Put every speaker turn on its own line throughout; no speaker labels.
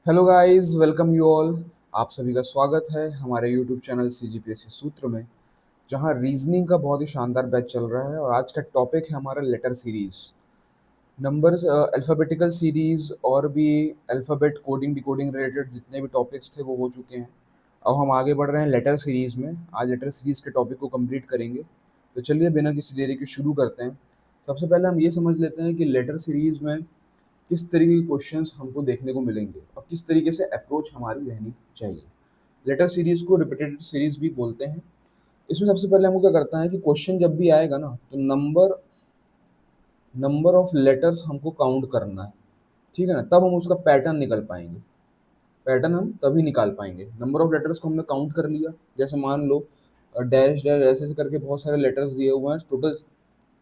Hello guys, welcome you all. आप सभी का स्वागत है हमारे यूट्यूब चैनल सीजीपीएससी सूत्र में, जहां रीजनिंग का बहुत ही शानदार बैच चल रहा है। और आज का टॉपिक है हमारा letter series, numbers, alphabetical series और भी अल्फ़ाबेट कोडिंग डिकोडिंग रिलेटेड जितने भी टॉपिक्स थे वो हो चुके हैं। अब हम आगे बढ़ रहे हैं लेटर सीरीज में। आज लेटर सीरीज के टॉपिक को कंप्लीट करेंगे। तो चलिए बिना किसी देरी के शुरू करते हैं। सबसे पहले हम ये समझ लेते हैं कि लेटर सीरीज में किस तरीके के क्वेश्चंस हमको देखने को मिलेंगे और किस तरीके से अप्रोच हमारी रहनी चाहिए। लेटर सीरीज को रिपीटेड सीरीज भी बोलते हैं। इसमें सबसे पहले हमको क्या करता है कि क्वेश्चन जब भी आएगा ना, तो नंबर नंबर ऑफ लेटर्स हमको काउंट करना है। ठीक है ना, तब हम उसका पैटर्न निकल पाएंगे। पैटर्न हम तभी निकाल पाएंगे। नंबर ऑफ लेटर्स को हमने काउंट कर लिया, जैसे मान लो डैश डैश ऐसे ऐसे करके बहुत सारे लेटर्स दिए हुए हैं। टोटल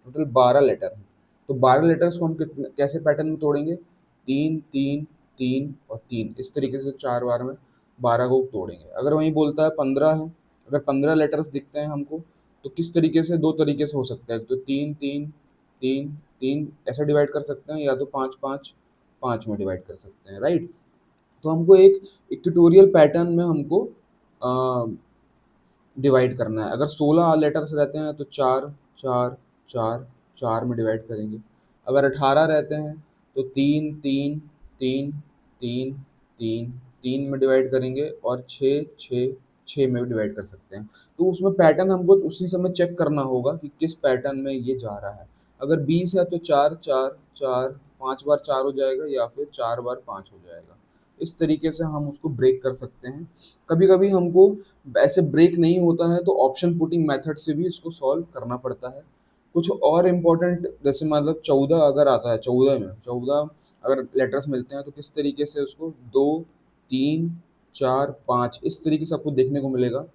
टोटल 12 लेटर हैं। तो 12 लेटर्स को हम कितने कैसे पैटर्न में तोड़ेंगे? तीन तीन तीन और तीन, इस तरीके से 4 बार में 12 को तोड़ेंगे। अगर वहीं बोलता है 15 है, अगर 15 लेटर्स दिखते हैं हमको, तो किस तरीके से? दो तरीके से हो सकता है। तो तीन तीन तीन तीन ऐसा डिवाइड कर सकते हैं, या तो पाँच पाँच पाँच में डिवाइड कर सकते हैं, राइट। तो हमको एक इक्वेटोरियल पैटर्न में हमको डिवाइड करना है। अगर 16 लेटर्स रहते हैं तो चार चार चार चार में डिवाइड करेंगे। अगर 18 रहते हैं तो तीन तीन तीन तीन तीन तीन में डिवाइड करेंगे, और छः छः छः में भी डिवाइड कर सकते हैं। तो उसमें पैटर्न हमको उसी समय चेक करना होगा कि किस पैटर्न में ये जा रहा है। अगर 20 है तो चार चार चार, 5 बार 4 हो जाएगा, या फिर 4 बार 5 हो जाएगा। इस तरीके से हम उसको ब्रेक कर सकते हैं। कभी कभी हमको ऐसे ब्रेक नहीं होता है तो ऑप्शन पुटिंग मेथड से भी इसको सॉल्व करना पड़ता है। कुछ और इम्पोर्टेंट, जैसे मतलब 14 अगर आता है, 14 अगर लेटर्स मिलते हैं तो किस तरीके से उसको दो तीन चार पाँच इस तरीके से आपको देखने को मिलेगा।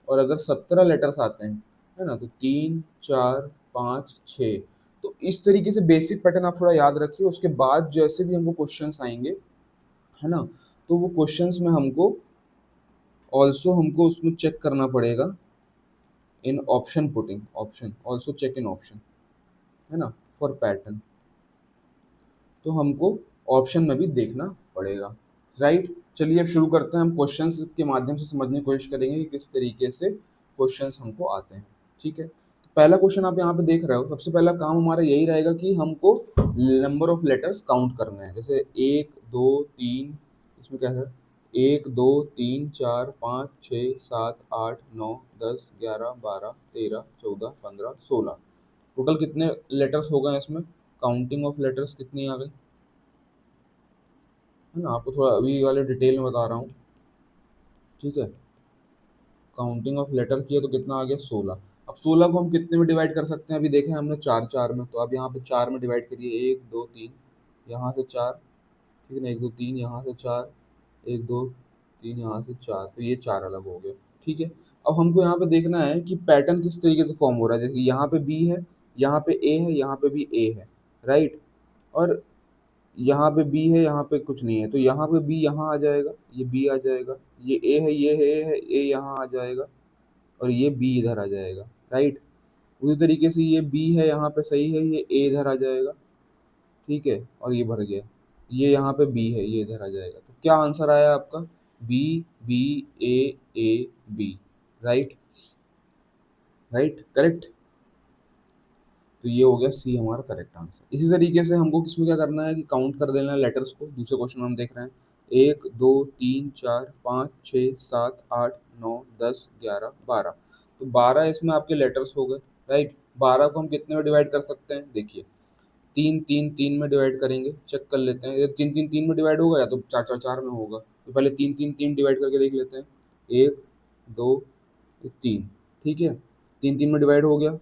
और अगर 17 लेटर्स आते हैं, है ना, तो तीन चार पाँच छः। तो इस तरीके से बेसिक पैटर्न आप थोड़ा याद रखिए। उसके बाद जैसे भी हमको क्वेश्चंस आएंगे, है ना, तो वो क्वेश्चंस में हमको उसमें चेक करना पड़ेगा in option putting, option also check in option, है ना, फॉर पैटर्न। तो हमको ऑप्शन में भी देखना पड़ेगा, राइट। चलिए अब शुरू करते हैं। हम क्वेश्चंस के माध्यम से समझने की कोशिश करेंगे कि किस तरीके से क्वेश्चंस हमको आते हैं। ठीक है, तो पहला क्वेश्चन आप यहाँ पे देख रहे हो। सबसे पहला काम हमारा यही रहेगा कि हमको नंबर ऑफ लेटर्स काउंट करने हैं। जैसे एक दो तीन, इसमें क्या है, एक दो तीन चार पाँच छः सात आठ नौ 10 11 12 13 14 15 16। टोटल कितने लेटर्स हो गए इसमें? काउंटिंग ऑफ लेटर्स कितनी आ गई, है ना। आपको थोड़ा अभी वाले डिटेल में बता रहा हूँ। ठीक है, काउंटिंग ऑफ लेटर किया तो कितना आ गया? 16। अब 16 को हम कितने में डिवाइड कर सकते हैं? अभी देखें हमने चार चार में, तो अब यहाँ पे चार में डिवाइड करिए। एक दो तीन, यहाँ से चार, ठीक है ना, एक दो तीन यहाँ से चार, एक दो तीन यहाँ से चार, तो ये चार अलग हो गए। ठीक है, अब हमको यहाँ पे देखना है कि पैटर्न किस तरीके से फॉर्म हो रहा है। जैसे यहाँ पे बी है, यहाँ पे ए है, यहाँ पे भी ए है, राइट। और यहाँ पे बी है, यहाँ पे कुछ नहीं है, तो यहाँ पे बी यहाँ आ जाएगा, ये बी आ जाएगा। ये ए है, ये है ए यहाँ आ जाएगा, और ये बी इधर आ जाएगा, राइट। उसी तरीके से ये बी है, यहाँ पे सही है, ये ए इधर आ जाएगा, ठीक है, और ये भर गया। ये यहाँ पे बी है, ये इधर आ जाएगा। तो क्या आंसर आया आपका? B B A B, right, right, correct. तो ये हो गया सी हमारा करेक्ट आंसर। इसी तरीके से हमको किसमें क्या करना है कि काउंट कर देना है लेटर्स को। दूसरे क्वेश्चन में हम देख रहे हैं, एक दो तीन चार पाँच छः सात आठ नौ 10 11 12। तो 12 इसमें आपके लेटर्स हो गए, राइट। 12 को हम कितने में डिवाइड कर सकते हैं? देखिए, तीन तीन तीन में डिवाइड करेंगे। चेक कर लेते हैं, ये तीन तीन तीन में डिवाइड होगा या तो चार चार चार में होगा। तो पहले तीन तीन तीन डिवाइड करके देख लेते हैं। एक दो तीन, ठीक है, तीन तीन में डिवाइड हो गया।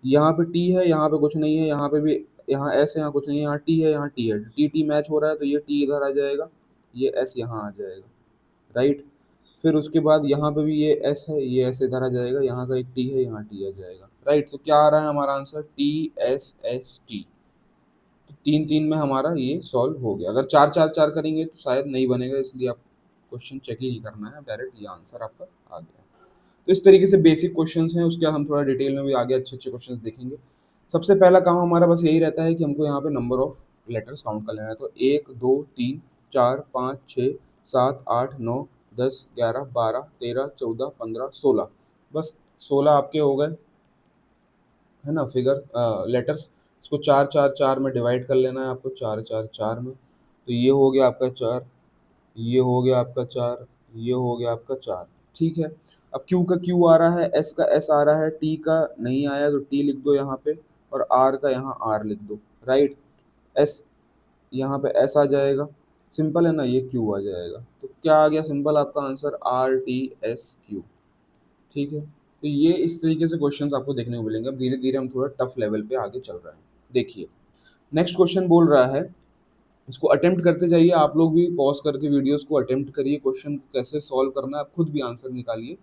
यहाँ पे टी है, यहाँ पे कुछ नहीं है, यहाँ पे भी, यहाँ एस है, यहाँ कुछ नहीं है, यहाँ टी है, यहाँ टी है, टी टी मैच हो रहा है, तो ये टी इधर आ जाएगा, ये एस यहाँ आ जाएगा, राइट। फिर उसके बाद यहाँ पे भी ये एस है, ये एस इधर आ जाएगा, यहाँ का एक टी है, यहाँ टी आ जाएगा, राइट। तो क्या आ रहा है हमारा answer? T S S T. तो तीन तीन में हमारा ये सॉल्व हो गया। अगर चार चार चार करेंगे तो शायद नहीं बनेगा, इसलिए आप क्वेश्चन चेक ही नहीं करना है, डायरेक्ट ये आंसर आपका आ गया। तो इस तरीके से बेसिक क्वेश्चंस हैं। उसके बाद हम थोड़ा डिटेल में भी आगे अच्छे अच्छे क्वेश्चंस देखेंगे। सबसे पहला काम हमारा बस यही रहता है कि हमको यहाँ पे नंबर ऑफ लेटर्स काउंट कर लेना है। तो एक दो तीन चार पाँच छः 7 8 9 10 11 12 13 14 15 16, बस 16 आपके हो गए, है ना, फिगर लेटर्स। इसको 4 4 4 में डिवाइड कर लेना है आपको, 4 4 4 में, तो ये हो गया आपका 4, ये हो गया आपका 4, ये हो गया आपका 4। ठीक है, अब Q का Q आ रहा है, S का S आ रहा है, T का नहीं आया तो T लिख दो यहाँ पे, और R का यहाँ R लिख दो, राइट। S यहाँ पे S आ जाएगा, सिंपल है ना, ये Q आ जाएगा, तो क्या आ गया सिंपल आपका आंसर, RTSQ। ठीक है, तो ये इस तरीके से क्वेश्चंस आपको देखने को मिलेंगे। अब धीरे धीरे हम थोड़ा टफ लेवल पे आगे चल रहे हैं। देखिए नेक्स्ट क्वेश्चन बोल रहा है, इसको अटेम्प्ट करते जाइए, आप लोग भी पॉज करके वीडियोस को अटेम्प्ट करिए, क्वेश्चन कैसे सॉल्व करना है आप खुद भी आंसर निकालिए,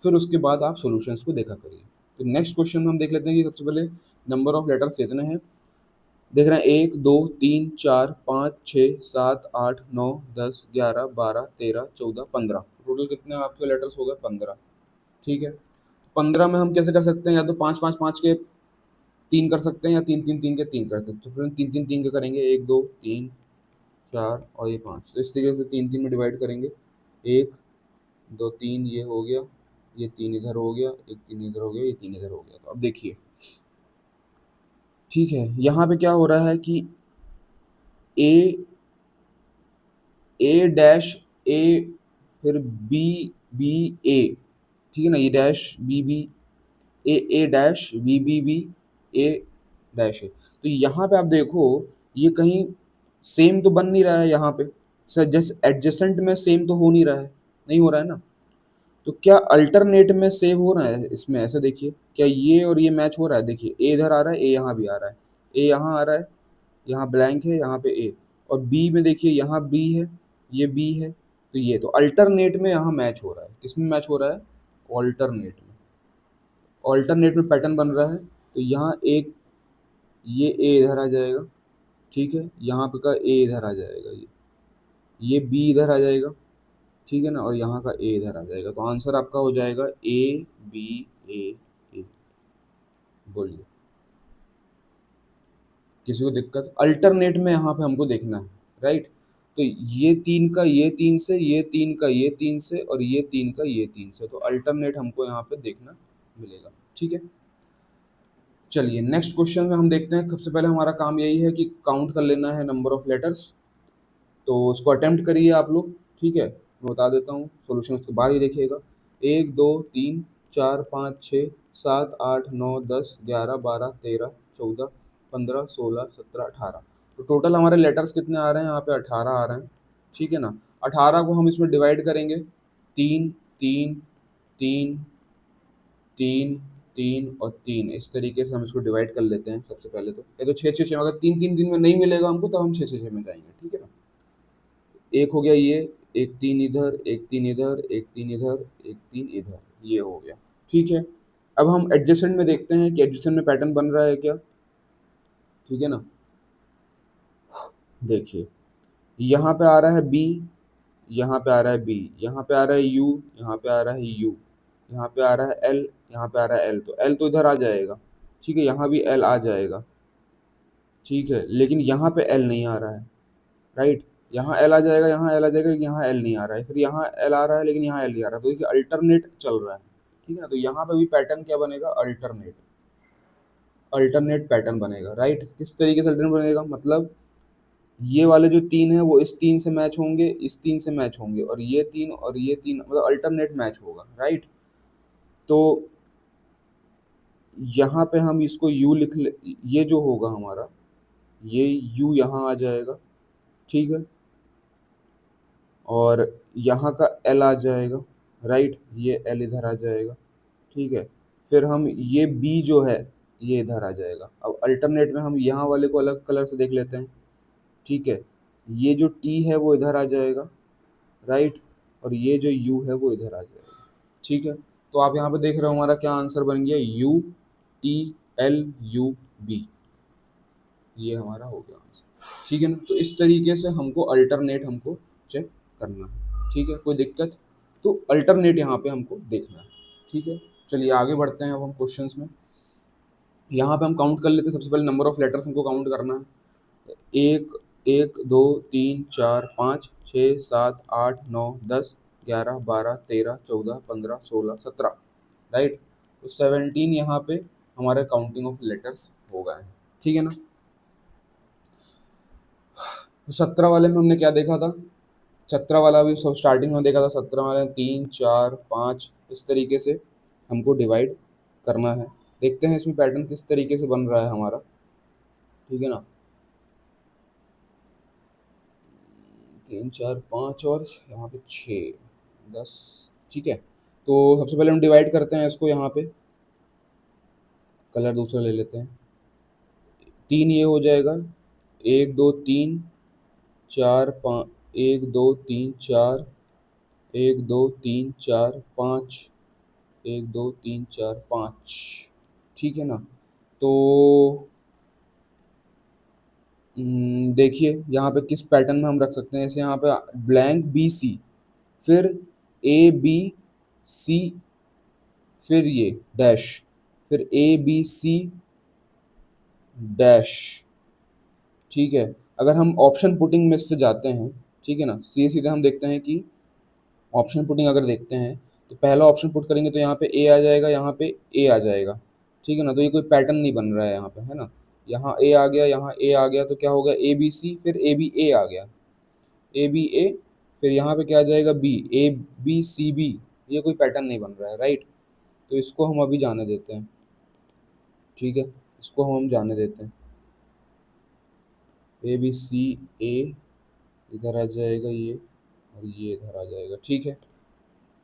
फिर उसके बाद आप सॉल्यूशंस को देखा करिए। तो नेक्स्ट क्वेश्चन में हम देख लेते हैं कि सबसे पहले नंबर ऑफ लेटर्स कितने हैं। देख रहे हैं 1 2 3 4 5 6 7 8 9 10 11 12 13 14 15, टोटल कितने आपके लेटर्स हो गए, 15। ठीक है, 15 में हम कैसे कर सकते हैं, या तो 5 5 5 के 3 कर सकते हैं, या 3 3 3 के 3 कर सकते हैं। तो फिर 3 3 3 के करेंगे, 1 2 3 4 और ये 5, तो इस तरीके से 3 3 में डिवाइड करेंगे, 1 2 3 ये हो गया, ये 3 इधर हो गया, एक 3 इधर हो गया, ये 3 इधर हो गया। तो अब देखिए, ठीक है, यहाँ पे क्या हो रहा है कि ए ए डैश ए, फिर बी बी ए, ठीक है ना, ये dash B B A, A dash B B B A dash है। तो यहाँ पे आप देखो, ये कहीं सेम तो बन नहीं रहा है यहाँ पे, सर जैसे एडजेसेंट में सेम तो हो नहीं रहा है, नहीं हो रहा है ना। तो क्या अल्टरनेट में सेव हो रहा है इसमें, ऐसे देखिए, क्या ये और ये मैच हो रहा है, देखिए ए इधर आ रहा है, ए यहाँ भी आ रहा है, ए यहाँ आ रहा है, यहाँ ब्लैंक है, यहाँ पे ए, और बी में देखिए यहाँ बी है, ये बी है, तो ये तो अल्टरनेट में यहाँ मैच हो रहा है, किसमें मैच हो रहा है, ऑल्टरनेट में। ऑल्टरनेट में पैटर्न बन रहा है, तो यहाँ एक ये ए इधर आ जाएगा, ठीक है, यहाँ पे का ए इधर आ जाएगा, ये बी इधर आ जाएगा, ठीक है ना, और यहाँ का ए इधर आ जाएगा, तो आंसर आपका हो जाएगा ए बी ए। बोलिए, किसी को दिक्कत, अल्टरनेट में यहाँ पे हमको देखना है, राइट। तो ये तीन का ये तीन से, ये तीन का ये तीन से, और ये तीन का ये तीन से, तो अल्टरनेट हमको यहाँ पे देखना मिलेगा। ठीक है, चलिए नेक्स्ट क्वेश्चन में हम देखते हैं। सबसे पहले हमारा काम यही है कि काउंट कर लेना है नंबर ऑफ लेटर्स, तो उसको अटेम्प्ट करिए आप लोग। ठीक है, मैं बता देता हूँ सॉल्यूशन, उसके बाद ही देखिएगा। 1 2 3 4 5 6 7 8 9 10 11 12 13 14 15 16 17 18, तो टोटल हमारे लेटर्स कितने आ रहे हैं यहाँ पे, 18 आ रहे हैं। ठीक है ना, 18 को हम इसमें डिवाइड करेंगे, 3 3 3 3 3 और 3, इस तरीके से हम इसको डिवाइड कर लेते हैं। सबसे पहले तो ये तो 6 6 6, अगर 3 3 दिन में नहीं मिलेगा हमको तो हम 6 6 6 में जाएंगे। ठीक है ना, एक हो गया ये, एक 3 इधर, एक 3 इधर, एक 3 इधर, एक 3 इधर, ये हो गया। ठीक है, अब हम एडजेसेंट में देखते हैं कि एडजेसेंट में पैटर्न बन रहा है क्या। ठीक है ना, देखिए यहाँ पे आ रहा है बी, यहाँ पे आ रहा है बी, यहाँ पे आ रहा है यू, यहाँ पे आ रहा है यू, यहाँ पे आ रहा है एल, यहाँ पे आ रहा है एल, तो एल तो इधर आ जाएगा। ठीक है, यहाँ भी एल आ जाएगा। ठीक है, लेकिन यहाँ पे एल नहीं आ रहा है, राइट। यहाँ एल आ जाएगा, यहाँ एल आ जाएगा, लेकिन यहाँ एल नहीं आ रहा है, फिर यहाँ एल आ रहा है लेकिन यहाँ एल नहीं आ रहा है, तो देखिए अल्टरनेट चल रहा है। ठीक है ना, तो यहाँ पे भी पैटर्न क्या बनेगा, अल्टरनेट, अल्टरनेट पैटर्न बनेगा, राइट। किस तरीके से अल्टरनेट बनेगा, मतलब ये वाले जो तीन है वो इस तीन से मैच होंगे, इस तीन से मैच होंगे, और ये तीन मतलब अल्टरनेट मैच होगा, राइट। तो यहाँ पे हम इसको यू लिख ले, ये जो होगा हमारा, ये यू यहाँ आ जाएगा, ठीक है, और यहाँ का एल आ जाएगा, राइट, ये एल इधर आ जाएगा। ठीक है, फिर हम ये बी जो है ये इधर आ जाएगा। अब अल्टरनेट में हम यहाँ वाले को अलग कलर से देख लेते हैं। ठीक है, ये जो टी है वो इधर आ जाएगा, राइट, और ये जो यू है वो इधर आ जाएगा। ठीक है, तो आप यहाँ पे देख रहे हो हमारा क्या आंसर बन गया, U T L U B, ये हमारा हो गया आंसर। ठीक है ना, तो इस तरीके से हमको अल्टरनेट हमको चेक करना है। ठीक है, कोई दिक्कत, तो अल्टरनेट यहाँ पे हमको देखना है। ठीक है, चलिए आगे बढ़ते हैं अब हम क्वेश्चंस में। यहाँ पे हम काउंट कर लेते हैं। सबसे पहले नंबर ऑफ लेटर्स हमको काउंट करना है, 1 एक दो तीन चार पाँच छः सात आठ नौ 10 11 12 13 14 15 16 17, राइट। तो 17 यहाँ पे हमारा काउंटिंग ऑफ लेटर्स हो गए हैं, ठीक है ना। तो 17 वाले में हमने क्या देखा था, 17 वाला भी सब स्टार्टिंग में देखा था। 17 वाले 3 4 5 इस तरीके से हमको डिवाइड करना है। देखते हैं इसमें पैटर्न किस तरीके से बन रहा है हमारा, ठीक है ना। 3 4 5 और यहाँ पे 6 10, ठीक है। तो सबसे पहले हम डिवाइड करते हैं इसको, यहाँ पे कलर दूसरा ले लेते हैं। 3 ये हो जाएगा, 1 2 3 4 5, 1 2 3 4, 1 2 3 4 5, 1 2 3 4 5, ठीक है ना। तो देखिए यहाँ पे किस पैटर्न में हम रख सकते हैं। जैसे यहाँ पे ब्लैंक बी सी, फिर ए बी सी, फिर ये डैश, फिर ए बी सी डैश, ठीक है। अगर हम ऑप्शन पुटिंग में से जाते हैं, ठीक है ना, सीधे सीधे हम देखते हैं कि ऑप्शन पुटिंग अगर देखते हैं तो पहला ऑप्शन पुट करेंगे तो यहाँ पे ए आ जाएगा, यहाँ पे ए आ जाएगा, ठीक है ना। तो ये कोई पैटर्न नहीं बन रहा है यहाँ पे, है ना। यहाँ ए आ गया, यहाँ ए आ गया, तो क्या हो गया, ए बी सी, फिर ए बी ए आ गया, ए बी ए, फिर यहाँ पे क्या आ जाएगा, B A B C B. ये कोई पैटर्न नहीं बन रहा है, राइट। तो इसको हम अभी जाने देते हैं, ठीक है, इसको हम जाने देते हैं। ए बी सी ए इधर आ जाएगा ये, और ये इधर आ जाएगा, ठीक है।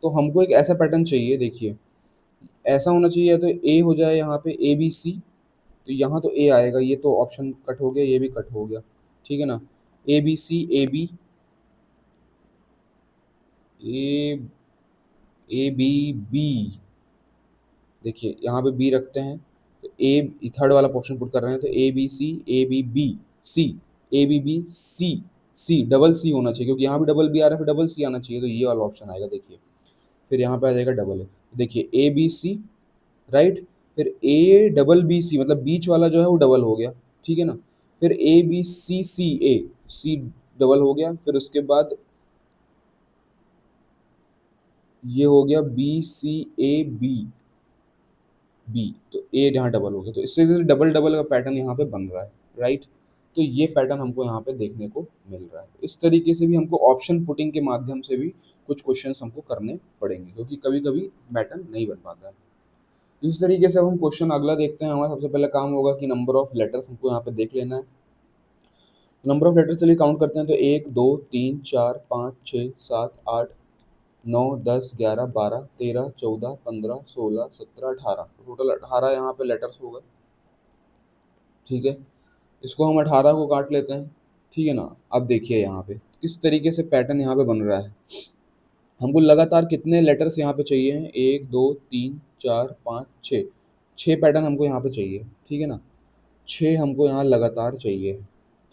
तो हमको एक ऐसा पैटर्न चाहिए, देखिए ऐसा होना चाहिए, या तो ए हो जाए यहाँ पे ए बी सी, तो यहाँ तो ए आएगा, ये तो ऑप्शन कट हो गया, ये भी कट हो गया, ठीक है ना। A B C A B, A A B B, देखिए यहाँ पे बी रखते हैं, तो ए थर्ड वाला ऑप्शन पुट कर रहे हैं, तो A B C A B B C, A B B C, C double C होना चाहिए, क्योंकि यहाँ भी डबल बी आ रहा है, फिर डबल सी आना चाहिए, तो ये वाला ऑप्शन आएगा, देखिए। फिर यहाँ पे आ जाएगा डबल ए, देखिए ए बी सी, राइट। फिर ए डबल बी सी, मतलब बीच वाला जो है वो डबल हो गया, ठीक है ना। फिर ए बी सी सी ए, सी डबल हो गया, फिर उसके बाद ये हो गया B C A B B, तो ए यहाँ डबल हो गया, तो इससे डबल डबल का पैटर्न यहाँ पे बन रहा है, राइट। तो ये पैटर्न हमको यहाँ पे देखने को मिल रहा है। इस तरीके से भी हमको ऑप्शन पुटिंग के माध्यम से भी कुछ क्वेश्चंस हमको करने पड़ेंगे, क्योंकि कभी कभी पैटर्न नहीं बन पाता है। इस तरीके से अब हम क्वेश्चन अगला देखते हैं। हमारा सबसे पहला काम होगा कि नंबर ऑफ लेटर्स हमको यहाँ पे देख लेना है। नंबर ऑफ लेटर्स चलिए काउंट करते हैं, तो 1 2 3 4 5 6 7 8 9 10 11 12 13 14 15 16 17 18, टोटल 18 यहाँ पे लेटर्स हो गए, ठीक है। इसको हम 18 को काट लेते हैं, ठीक है ना। अब देखिए यहाँ पे किस तरीके से पैटर्न यहाँ पे बन रहा है। हमको लगातार कितने लेटर्स यहाँ पे चाहिए हैं, 1 2 3 4 5 6, 6 पैटर्न हमको यहाँ पे चाहिए, ठीक है ना। 6 हमको यहाँ लगातार चाहिए,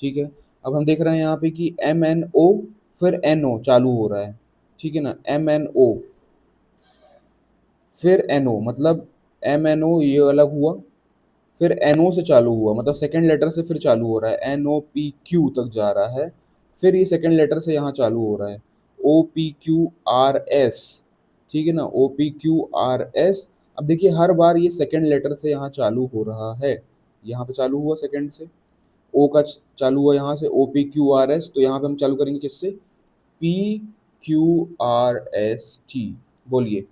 ठीक है। अब हम देख रहे हैं यहाँ पे कि एम एन ओ, फिर एन ओ चालू हो रहा है, ठीक है ना। एम एन ओ, फिर एन ओ, मतलब एम एन ओ ये अलग हुआ, फिर एन ओ से चालू हुआ, मतलब सेकेंड लेटर से फिर चालू हो रहा है, एन ओ पी क्यू तक जा रहा है, फिर ये सेकेंड लेटर से यहाँ चालू हो रहा है, O P Q R S, ठीक है ना, O P Q R S. अब देखिए हर बार ये सेकेंड लेटर से यहाँ चालू हो रहा है, यहाँ पे चालू हुआ सेकेंड से, ओ का चालू हुआ यहाँ से, O P Q R S, तो यहाँ पे हम चालू करेंगे किससे, P Q R S T, बोलिए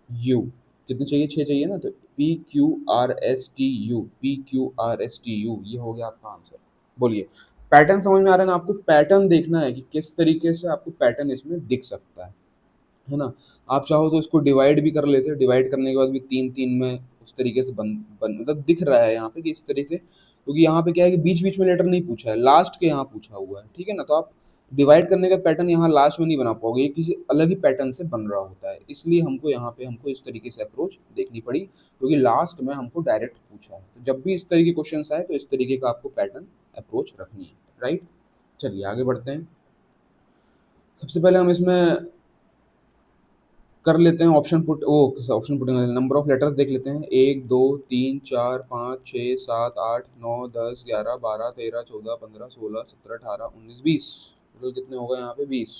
यू, कितने चाहिए, 6 चाहिए ना, तो P Q R S T U, P Q R S T U, ये हो गया आपका आंसर। बोलिए पैटर्न समझ में आ रहा है ना आपको, पैटर्न देखना है कि किस तरीके से आपको पैटर्न इसमें दिख सकता है ना। आप चाहो तो इसको डिवाइड भी कर लेते हैं, डिवाइड करने के बाद भी 3 3 में उस तरीके से बन मतलब दिख रहा है यहाँ पे कि इस तरीके से, क्योंकि यहाँ पे क्या है कि बीच बीच में लेटर नहीं पूछा है, लास्ट के यहाँ पूछा हुआ है, ठीक है ना। तो आप डिवाइड करने का पैटर्न यहाँ लास्ट में नहीं बना पाओगे, ये किसी अलग ही पैटर्न से बन रहा होता है, इसलिए हमको यहाँ पे हमको इस तरीके से अप्रोच देखनी पड़ी, क्योंकि लास्ट में हमको डायरेक्ट पूछा है। तो जब भी इस तरीके के क्वेश्चन आए तो इस तरीके का आपको पैटर्न अप्रोच रखनी है, राइट। चलिए आगे बढ़ते हैं। सबसे पहले हम इसमें कर लेते हैं ऑप्शन पुट, वो option putting, number of letters देख लेते हैं। 1 2 3 4 5 6 7 8 9 10 11 12 13 14 15 16 17 18 19 20, टोटल कितने हो गए यहाँ पे 20।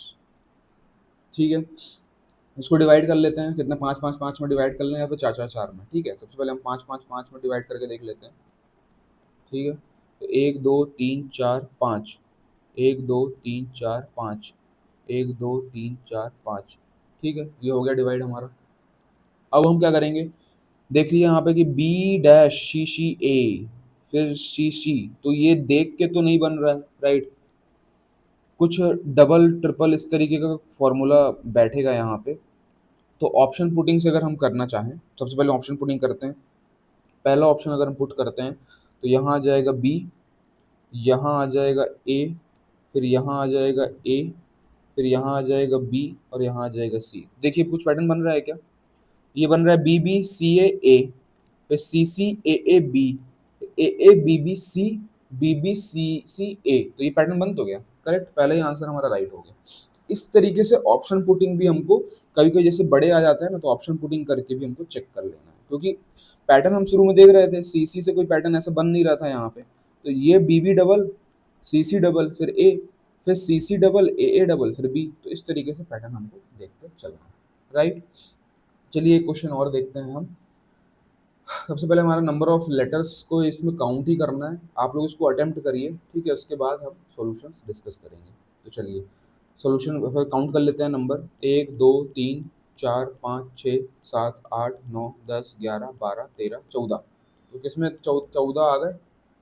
ठीक है, इसको डिवाइड कर लेते हैं, कितने, 5 5 5 में डिवाइड कर लें या फिर 4 4 4 में। ठीक है, सबसे पहले हम 5 5 5 में डिवाइड करके देख लेते हैं। ठीक है, तो 1 2 3 4 5, 1 2 3 4 5, 1 2 3 4 5। ठीक है, ये हो गया डिवाइड हमारा। अब हम क्या करेंगे, देखिए यहाँ पे कि बी डैश सी सी ए फिर सी सी, तो ये देख के तो नहीं बन रहा है, राइट। कुछ डबल ट्रिपल इस तरीके का फॉर्मूला बैठेगा यहाँ पे। तो ऑप्शन पुटिंग से अगर हम करना चाहें, सबसे पहले ऑप्शन पुटिंग करते हैं। पहला ऑप्शन अगर हम पुट करते हैं तो यहाँ आ जाएगा बी, यहाँ आ जाएगा ए, फिर यहाँ आ जाएगा ए, फिर यहाँ आ जाएगा बी और यहाँ आ जाएगा सी। देखिए कुछ पैटर्न बन रहा है क्या, ये बन रहा है B B C A A, फिर C C A B, A B B C, B B C C A. तो ये पैटर्न बन तो गया, करेक्ट, पहला ही आंसर हमारा राइट हो गया। इस तरीके से ऑप्शन पुटिंग भी हमको कभी कभी जैसे बड़े आ जाते हैं ना, तो ऑप्शन पुटिंग करके भी हमको चेक कर लेना है, क्योंकि पैटर्न हम शुरू में देख रहे थे, सी सी से कोई पैटर्न ऐसा बन नहीं रहा था यहाँ पे। तो ये बी बी डबल, सी सी डबल, फिर ए, फिर C C double, A double, फिर बी। तो इस तरीके से पैटर्न हमको देखते चलना है, राइट। चलिए एक क्वेश्चन और देखते हैं हम। सबसे पहले हमारा नंबर ऑफ लेटर्स को इसमें काउंट ही करना है, आप लोग इसको अटेम्प्ट करिए, ठीक है, उसके बाद हम सॉल्यूशंस डिस्कस करेंगे। तो चलिए सॉल्यूशन फिर काउंट कर लेते हैं नंबर। 1 2 3 4 5 6 7 8 9 10 11 12 13 14। तो किसमें 14 आ गए,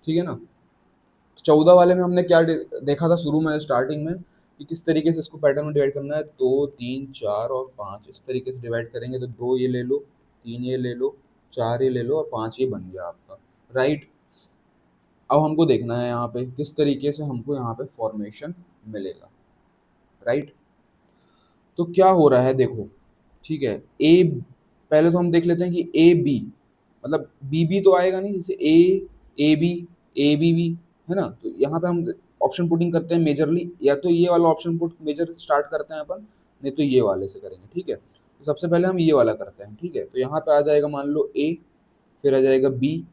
ठीक है ना। तो 14 वाले में हमने क्या देखा था शुरू में स्टार्टिंग में, कि किस तरीके से इसको पैटर्न में डिवाइड करना है। 2 3 4 और 5 इस तरीके से डिवाइड करेंगे, तो 2 ये ले लो, 3 ये ले लो, 4 ये ले लो और 5 ये बन गया आपका, राइट। अब हमको देखना है यहाँ पे किस तरीके से हमको यहाँ पे फॉर्मेशन मिलेगा, राइट। तो क्या हो रहा है देखो, ठीक है, ए, पहले तो हम देख लेते हैं कि ए बी, मतलब बी बी तो आएगा नहीं, जैसे ए बी बी है ना। तो यहाँ पे हम ऑप्शन पुटिंग करते हैं मेजरली, या तो ये वाला ऑप्शन पुट मेजर स्टार्ट करते हैं अपन, नहीं तो ये वाले से करेंगे, ठीक है। तो सबसे पहले हम ये वाला करते हैं, ठीक है। तो यहाँ पे आ जाएगा मान लो ए, फिर आ जाएगा बी,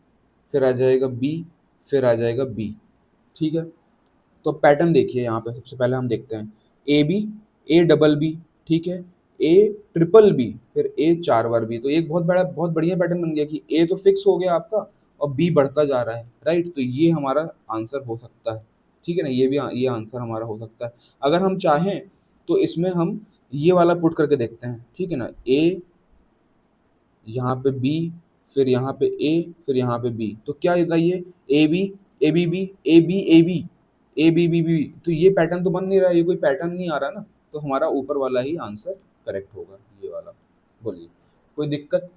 फिर आ जाएगा बी, फिर आ जाएगा बी, ठीक है। तो पैटर्न देखिए यहाँ पे, सबसे पहले हम देखते हैं A B, A double B, ठीक है, ए ट्रिपल बी, फिर ए 4 बार बी। तो एक बहुत बढ़िया पैटर्न बन गया कि ए तो फिक्स हो गया आपका और बी बढ़ता जा रहा है, राइट। तो ये हमारा आंसर हो सकता है, ठीक है ना, ये आंसर हमारा हो सकता है। अगर हम चाहें तो इसमें हम ये वाला पुट करके देखते हैं, ठीक है ना। ए, यहाँ पे बी, फिर यहाँ पे ए, फिर यहाँ पे बी। तो क्या होता है ये A B, A B B, A B A B, A B B B. तो ये पैटर्न तो बन नहीं रहा है, ये कोई पैटर्न नहीं आ रहा ना। तो हमारा ऊपर वाला ही आंसर करेक्ट होगा, ये वाला। बोलिए कोई दिक्कत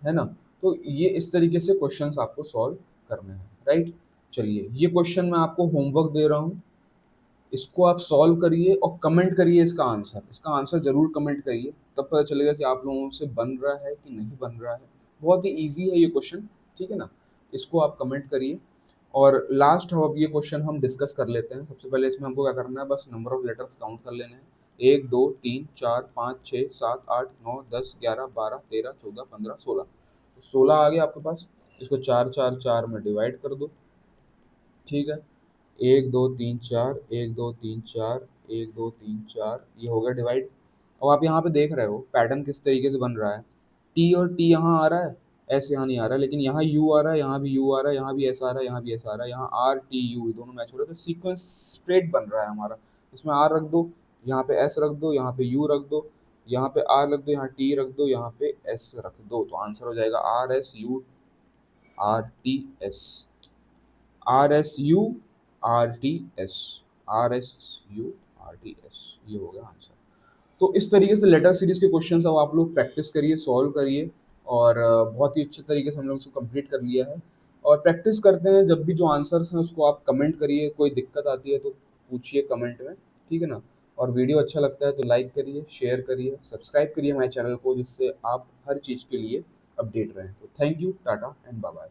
है ना। तो ये इस तरीके से क्वेश्चंस आपको सॉल्व करने हैं, राइट। चलिए ये क्वेश्चन मैं आपको होमवर्क दे रहा हूँ, इसको आप सॉल्व करिए और कमेंट करिए इसका आंसर जरूर कमेंट करिए, तब पता चलेगा कि आप लोगों से बन रहा है कि नहीं बन रहा है। बहुत ही इजी है ये क्वेश्चन, ठीक है ना। इसको आप कमेंट करिए। और लास्ट अब ये क्वेश्चन हम डिस्कस कर लेते हैं। सबसे पहले इसमें हमको क्या करना है, बस नंबर ऑफ लेटर्स काउंट कर लेने हैं। 1 2 3 4 5 6 7 8 9 10 11 12 13 14 15 16। तो 16 आ गया आपके पास, इसको 4 4 4 में डिवाइड कर दो, ठीक है। 1 2 3 4, 1 2 3 4, 1 2 3 4, ये हो गया डिवाइड। अब आप यहाँ पे देख रहे हो पैटर्न किस तरीके से बन रहा है। टी और टी यहाँ आ रहा है, एस यहाँ नहीं आ रहा है, लेकिन यहाँ यू आ रहा है, यहाँ भी यू आ रहा है, यहाँ भी एस आ रहा है, यहाँ भी एस आ रहा है, यहाँ आर टी यू दोनों मैच हो रहे हैं। तो सीक्वेंस स्ट्रेट बन रहा है हमारा। इसमें आर रख दो, यहाँ पे एस रख दो, यहाँ पे यू रख दो, यहाँ पे आर रख दो, यहाँ टी रख दो, यहाँ पे एस रख दो। तो आंसर हो जाएगा R S U R T S, R S U R T S, R S U R T S, ये हो गया आंसर। तो इस तरीके से लेटर सीरीज के क्वेश्चंस अब आप लोग प्रैक्टिस करिए, सॉल्व करिए। और बहुत ही अच्छे तरीके से हम लोग इसको कंप्लीट कर लिया है। और प्रैक्टिस करते हैं, जब भी जो आंसर्स हैं उसको आप कमेंट करिए, कोई दिक्कत आती है तो पूछिए कमेंट में, ठीक है ना। और वीडियो अच्छा लगता है तो लाइक करिए, शेयर करिए, सब्सक्राइब करिए हमारे चैनल को, जिससे आप हर चीज़ के लिए अपडेट रहें। तो thank you, tata and bye bye.